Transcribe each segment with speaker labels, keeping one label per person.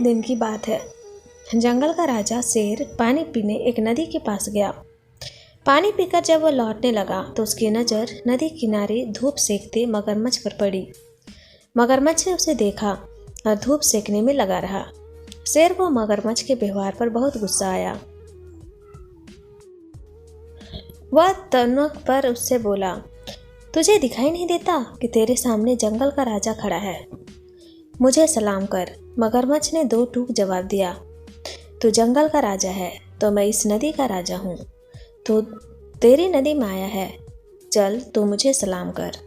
Speaker 1: दिन की बात है। जंगल का राजा शेर पानी पीने एक नदी के पास गया। पानी पीकर जब वह लौटने लगा तो उसकी नज़र नदी किनारे धूप सेकते मगरमच्छ पर पड़ी। मगरमच्छ ने उसे देखा और धूप सेकने में लगा रहा। शेर को मगरमच्छ के व्यवहार पर बहुत गुस्सा आया। वह तनक पर उससे बोला, तुझे दिखाई नहीं देता कि तेरे सामने जंगल का राजा खड़ा है? मुझे सलाम कर। मगरमच्छ ने दो टूक जवाब दिया। तू जंगल का राजा है तो मैं इस नदी का राजा हूँ। तो तेरी नदी में आया है, चल तू मुझे सलाम कर।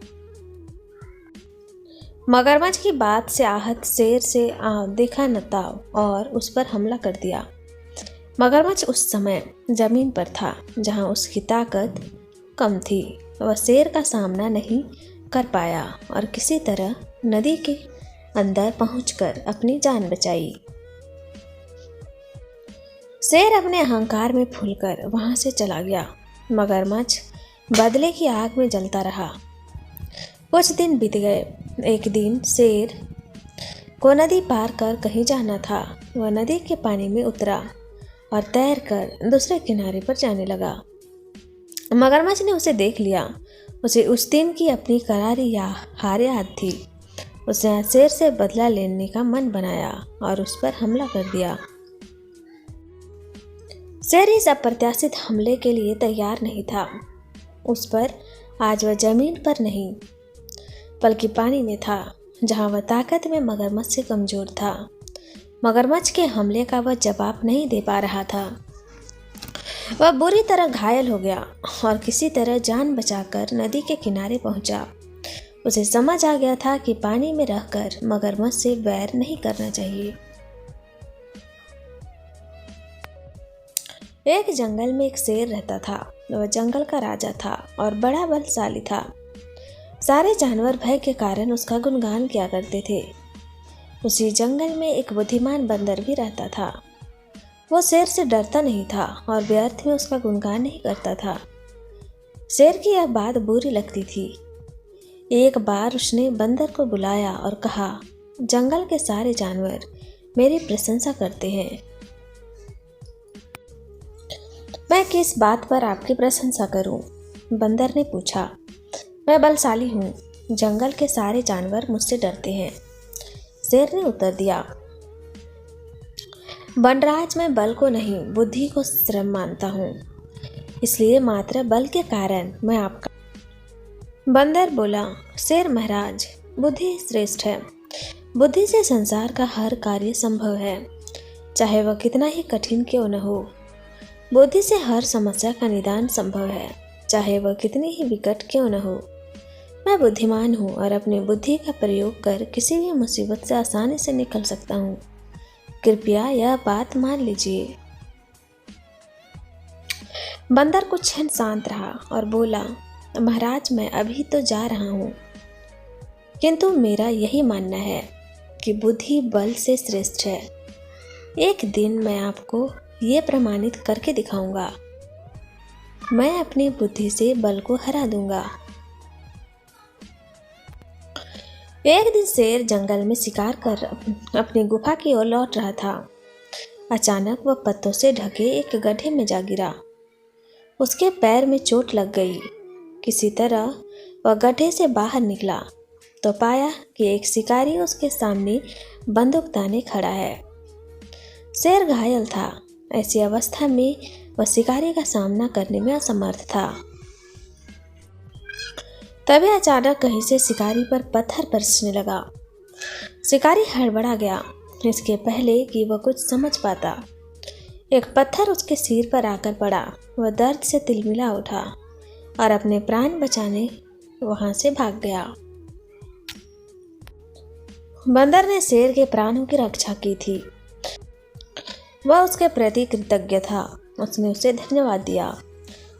Speaker 1: मगरमच्छ की बात से आहत शेर से देखा नताव और उस पर हमला कर दिया। मगरमच्छ उस समय जमीन पर था जहाँ उसकी ताकत कम थी। वह शेर का सामना नहीं कर पाया और किसी तरह नदी के अंदर पहुंचकर अपनी जान बचाई। शेर अपने अहंकार में फूलकर वहां से चला गया। मगरमच्छ बदले की आग में जलता रहा। कुछ दिन बीत गए। एक दिन शेर को नदी पार कर कहीं जाना था। वह नदी के पानी में उतरा और तैरकर दूसरे किनारे पर जाने लगा। मगरमच्छ ने उसे देख लिया। उसे उस दिन की अपनी करारी हार याद थी। उसने शेर से बदला लेने का मन बनाया और उस पर हमला कर दिया। शेर इस अप्रत्याशित हमले के लिए तैयार नहीं था। उस पर आज वह जमीन पर नहीं बल्कि पानी में था, जहां वह ताकत में मगरमच्छ से कमजोर था। मगरमच्छ के हमले का वह जवाब नहीं दे पा रहा था। वह बुरी तरह घायल हो गया और किसी तरह जान बचाकर नदी के किनारे पहुंचा। उसे समझ आ गया था कि पानी में रहकर मगरमच्छ से वैर नहीं करना चाहिए। एक जंगल में एक शेर रहता था। वह जंगल का राजा था और बड़ा बलशाली था। सारे जानवर भय के कारण उसका गुणगान किया करते थे। उसी जंगल में एक बुद्धिमान बंदर भी रहता था। वो शेर से डरता नहीं था और व्यर्थ में उसका गुणगान नहीं करता था। शेर की यह बात बुरी लगती थी। एक बार उसने बंदर को बुलाया और कहा, जंगल के सारे जानवर मेरी प्रशंसा करते हैं। मैं किस बात पर आपकी प्रशंसा करूं? बंदर ने पूछा। मैं बलशाली हूँ, जंगल के सारे जानवर मुझसे डरते हैं, शेर ने उत्तर दिया। वनराज में बल को नहीं बुद्धि को श्रेष्ठ मानता हूँ, इसलिए मात्र बल के कारण मैं आपका। बंदर बोला, शेर महाराज, बुद्धि श्रेष्ठ है। बुद्धि से संसार का हर कार्य संभव है, चाहे वह कितना ही कठिन क्यों न हो। बुद्धि से हर समस्या का निदान संभव है, चाहे वह कितनी ही विकट क्यों न हो। मैं बुद्धिमान हूँ और अपनी बुद्धि का प्रयोग कर किसी भी मुसीबत से आसानी से निकल सकता हूँ। कृपया यह बात मान लीजिए। बंदर कुछ क्षण शांत रहा और बोला, महाराज, मैं अभी तो जा रहा हूँ, किंतु मेरा यही मानना है कि बुद्धि बल से श्रेष्ठ है। एक दिन मैं आपको ये प्रमाणित करके दिखाऊंगा। मैं अपनी बुद्धि से बल को हरा दूंगा। एक दिन शेर जंगल में शिकार कर अपनी गुफा की ओर लौट रहा था। अचानक वह पत्तों से ढके एक गड्ढे में जा गिरा। उसके पैर में चोट लग गई। किसी तरह वह गड्ढे से बाहर निकला तो पाया कि एक शिकारी उसके सामने बंदूक ताने खड़ा है। शेर घायल था। ऐसी अवस्था में वह शिकारी का सामना करने में असमर्थ था। तभी अचानक कहीं से शिकारी पर पत्थर बरसने लगा। शिकारी हड़बड़ा गया, इसके पहले कि वह कुछ समझ पाता। एक पत्थर उसके सिर पर आकर पड़ा। वह दर्द से तिलमिला उठा और अपने प्राण बचाने वहां से भाग गया। बंदर ने शेर के प्राणों की रक्षा की थी। वह उसके प्रति कृतज्ञ था। उसने उसे धन्यवाद दिया।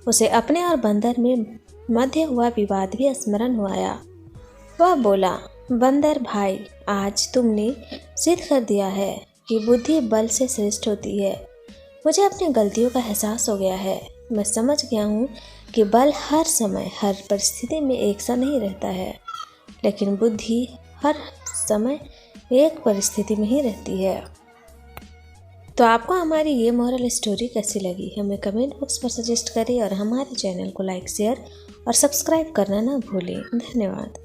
Speaker 1: उसे अपने और बंदर में मध्य हुआ विवाद भी स्मरण हुआ। वह बोला, बंदर भाई, आज तुमने सिद्ध कर दिया है कि बुद्धि बल से श्रेष्ठ होती है। मुझे अपनी गलतियों का एहसास हो गया है। मैं समझ गया हूँ कि बल हर समय हर परिस्थिति में एक सा नहीं रहता है, लेकिन बुद्धि हर समय एक परिस्थिति में ही रहती है। तो आपको हमारी ये मोरल स्टोरी कैसी लगी हमें कमेंट बॉक्स पर सजेस्ट करें और हमारे चैनल को लाइक शेयर और सब्सक्राइब करना ना भूलें। धन्यवाद।